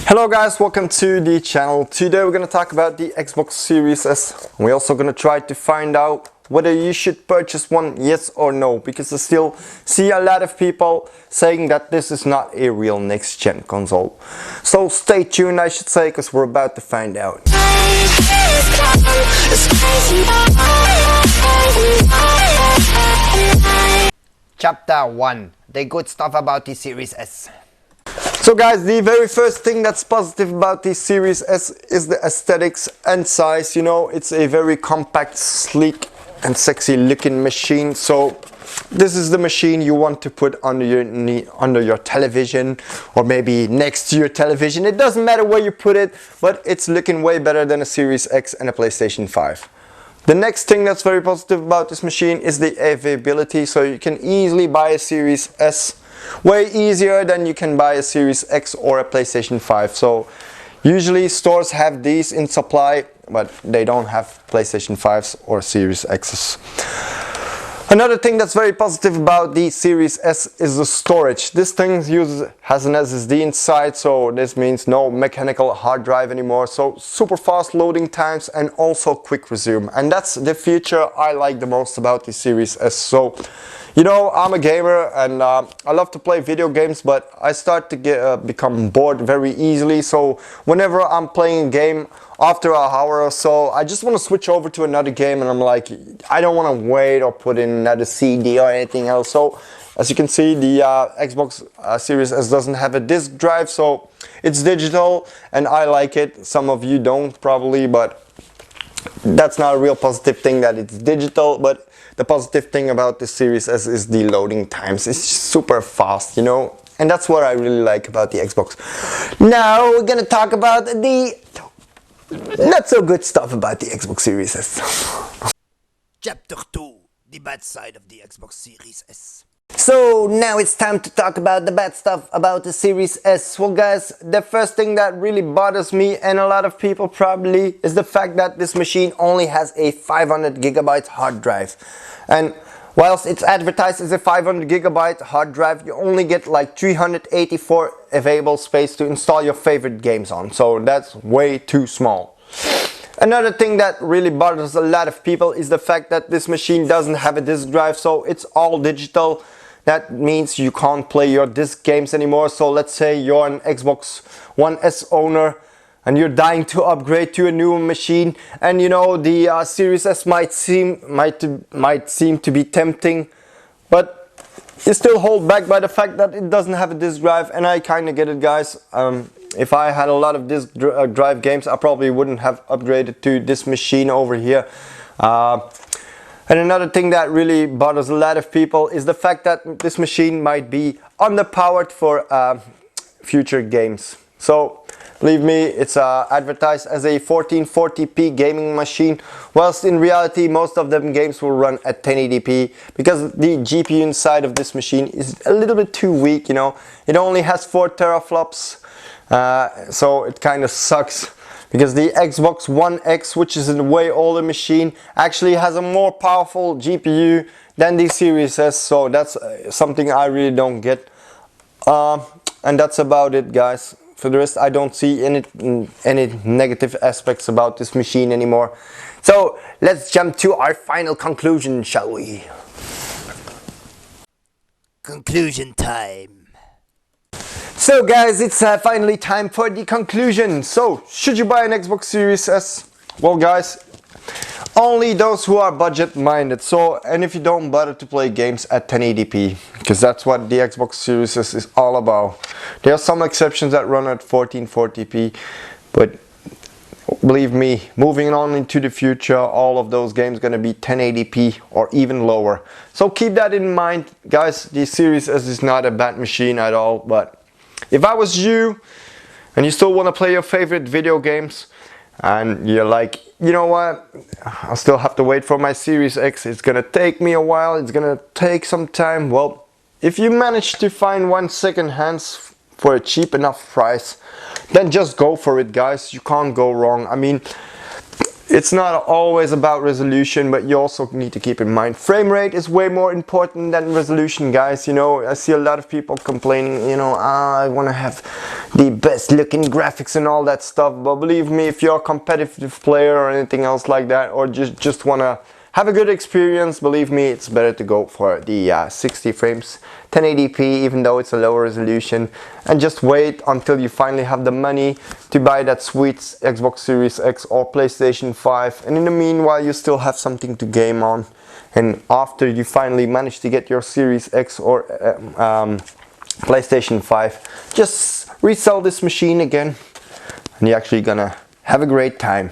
Hello guys, welcome to the channel. Today we're going to talk about the Xbox Series S. We're also going to try to find out whether you should purchase one, yes or no, because I still see a lot of people saying that this is not a real next-gen console. So stay tuned, I should say, because we're about to find out. Chapter 1. The good stuff about the Series S. So guys, the very first thing that's positive about the Series S is the aesthetics and size. You know, it's a very compact, sleek and sexy looking machine. So this is the machine you want to put under your television, or maybe next to your television. It doesn't matter where you put it, but it's looking way better than a Series X and a PlayStation 5. The next thing that's very positive about this machine is the availability. So you can easily buy a Series S way easier than you can buy a Series X or a PlayStation 5. So usually stores have these in supply, but they don't have PlayStation 5s or Series X's. Another thing that's very positive about the Series S is the storage. This thing has an SSD inside, so this means no mechanical hard drive anymore. So super fast loading times and also quick resume. And that's the feature I like the most about the Series S. So, you know, I'm a gamer and I love to play video games, but I start to become bored very easily. So whenever I'm playing a game, after an hour or so, I just want to switch over to another game, and I'm like, I don't want to wait or put in another CD or anything else. So as you can see, the Xbox Series S doesn't have a disk drive, so it's digital and I like it. Some of you don't probably, but that's not a real positive thing that it's digital. But the positive thing about the Series S is the loading times. It's super fast, you know, and that's what I really like about the Xbox. Now we're gonna talk about the not so good stuff about the Xbox Series S. Chapter 2. The bad side of the Xbox Series S. So now it's time to talk about the bad stuff about the Series S. Well guys, the first thing that really bothers me and a lot of people probably is the fact that this machine only has a 500 gigabyte hard drive. And whilst it's advertised as a 500 gigabyte hard drive, you only get like 384 available space to install your favorite games on. So that's way too small. Another thing that really bothers a lot of people is the fact that this machine doesn't have a disk drive, so it's all digital. That means you can't play your disc games anymore. So let's say you're an Xbox One S owner and you're dying to upgrade to a newer machine, and you know the Series S might seem to be tempting, but you still hold back by the fact that it doesn't have a disk drive. And I kind of get it, guys. If I had a lot of disk drive games, I probably wouldn't have upgraded to this machine over here. And another thing that really bothers a lot of people is the fact that this machine might be underpowered for future games. So believe me, it's advertised as a 1440p gaming machine, whilst in reality most of them games will run at 1080p because the GPU inside of this machine is a little bit too weak, you know. It only has 4 teraflops, so it kind of sucks. Because the Xbox One X, which is a way older machine, actually has a more powerful GPU than the Series S. So that's something I really don't get. And that's about it, guys. For the rest, I don't see any negative aspects about this machine anymore. So let's jump to our final conclusion, shall we? Conclusion time. So guys, it's finally time for the conclusion. So, should you buy an Xbox Series S? Well guys, only those who are budget minded. So, and if you don't bother to play games at 1080p, because that's what the Xbox Series S is all about. There are some exceptions that run at 1440p, but believe me, moving on into the future, all of those games gonna be 1080p or even lower. So keep that in mind, guys. The Series S is not a bad machine at all, but if I was you and you still want to play your favorite video games and you're like, you know what, I'll still have to wait for my Series X, it's gonna take me a while, it's gonna take some time. Well, if you manage to find one second hand for a cheap enough price, then just go for it, guys. You can't go wrong. I mean, it's not always about resolution, but you also need to keep in mind frame rate is way more important than resolution, guys. You know, I see a lot of people complaining, you know, I want to have the best looking graphics and all that stuff, but believe me, if you're a competitive player or anything else like that, or just want to have a good experience, believe me, it's better to go for the 60 frames 1080p, even though it's a lower resolution, and just wait until you finally have the money to buy that sweet Xbox Series X or PlayStation 5, and in the meanwhile you still have something to game on. And after you finally manage to get your Series X or PlayStation 5, just resell this machine again and you're actually gonna have a great time.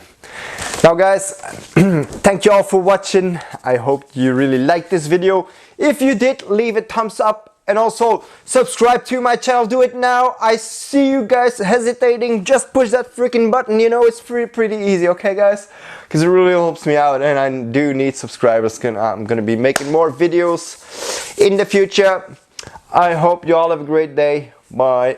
Now guys, thank you all for watching. I hope you really liked this video. If you did, leave a thumbs up and also subscribe to my channel. Do it now. I see you guys hesitating. Just push that freaking button. You know, it's pretty easy, okay guys? Because it really helps me out and I do need subscribers. I'm gonna be making more videos in the future. I hope you all have a great day. Bye.